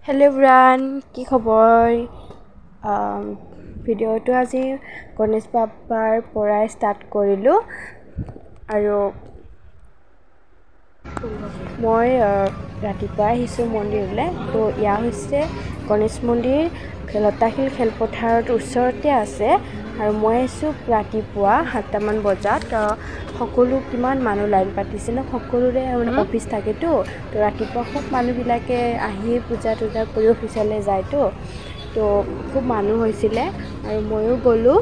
Hello' everyone, কি খবৰ? ভিডিঅ'টো আজি গণেশ বাপ্পাৰ পৰাই ষ্টাৰ্ট কৰিলোঁ আৰু মই ৰাতিপুৱা আহিছোঁ মন্দিৰলৈ। তো এয়া হৈছে গণেশ মন্দিৰ, লতাশিল খেলপথাৰৰ ওচৰতে আছে আৰু মই আহিছোঁ ৰাতিপুৱা 7টামান বজাত। সকলো কিমান মানুহ লাইন পাতিছে ন, সকলোৰে অফিচ থাকেতো, তো ৰাতিপুৱা খুব মানুহবিলাকে আহি পূজা তূজা কৰি অফিচলৈ যায়তো, তো খুব মানুহ হৈছিলে আৰু ময়ো গ'লোঁ।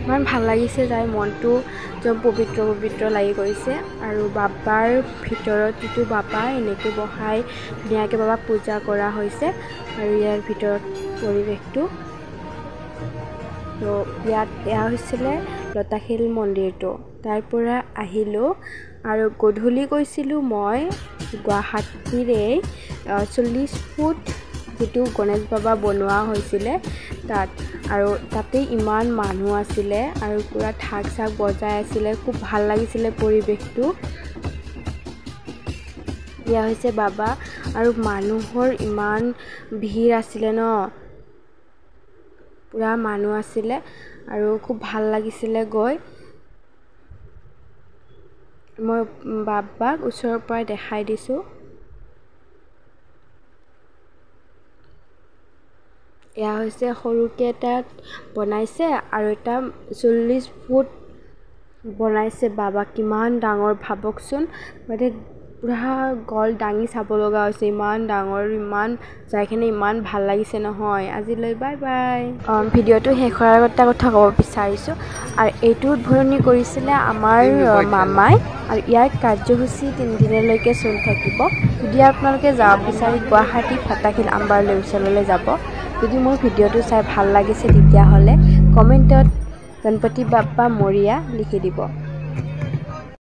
ইমান ভাল লাগিছে, যাই মনটো একদম পবিত্ৰ পবিত্ৰ লাগি গৈছে। আৰু বাবাৰ ভিতৰত যিটো বাবা এনেকৈ বহাই ধুনীয়াকৈ বাবাক পূজা কৰা হৈছে আৰু ইয়াৰ ভিতৰত পৰিৱেশটো। তো এয়া হৈছিলে লতাশিল মন্দিৰটো। তাৰ পৰা আহিলোঁ আৰু গধূলি গৈছিলোঁ মই গুৱাহাটীৰে 40 ফুট যিটো গণেশ বাবা বনোৱা হৈছিলে তাত, আৰু তাতে ইমান মানুহ আছিলে আৰু পূৰা ঢাক চাক বজাই আছিলে, খুব ভাল লাগিছিলে পৰিৱেশটো। এয়া হৈছে বাবা আৰু মানুহৰ ইমান ভিৰ আছিলে ন, পূৰা মানুহ আছিলে আৰু খুব ভাল লাগিছিলে গৈ। মই বাবাক ওচৰৰ পৰাই দেখাই দিছোঁ। এয়া হৈছে সৰুকৈ এটা বনাইছে আৰু এটা 40 ফুট বনাইছে বাবা। কিমান ডাঙৰ ভাবকচোন, মানে পূৰা গল দাঙি চাব লগা হৈছে, ইমান ডাঙৰ, ইমান যাইখিনি ইমান ভাল লাগিছে নহয়। আজিলৈ বাই বাই। ভিডিঅ'টো শেষ হোৱাৰ আগত এটা কথা ক'ব বিচাৰিছোঁ, আৰু এইটো উদ্বোধনী কৰিছিলে আমাৰ মামাই, আৰু ইয়াৰ কাৰ্যসূচী 3 দিনলৈকে চলি থাকিব। যদি আপোনালোকে যাব বিচাৰে গুৱাহাটী লতাশিল আম্বাৰলৈ ওচৰলৈ যাব। যদি মোৰ ভিডিঅ'টো চাই ভাল লাগিছে তেতিয়াহ'লে কমেণ্টত গণপতি বাপ্পা মৰিয়া লিখি দিব।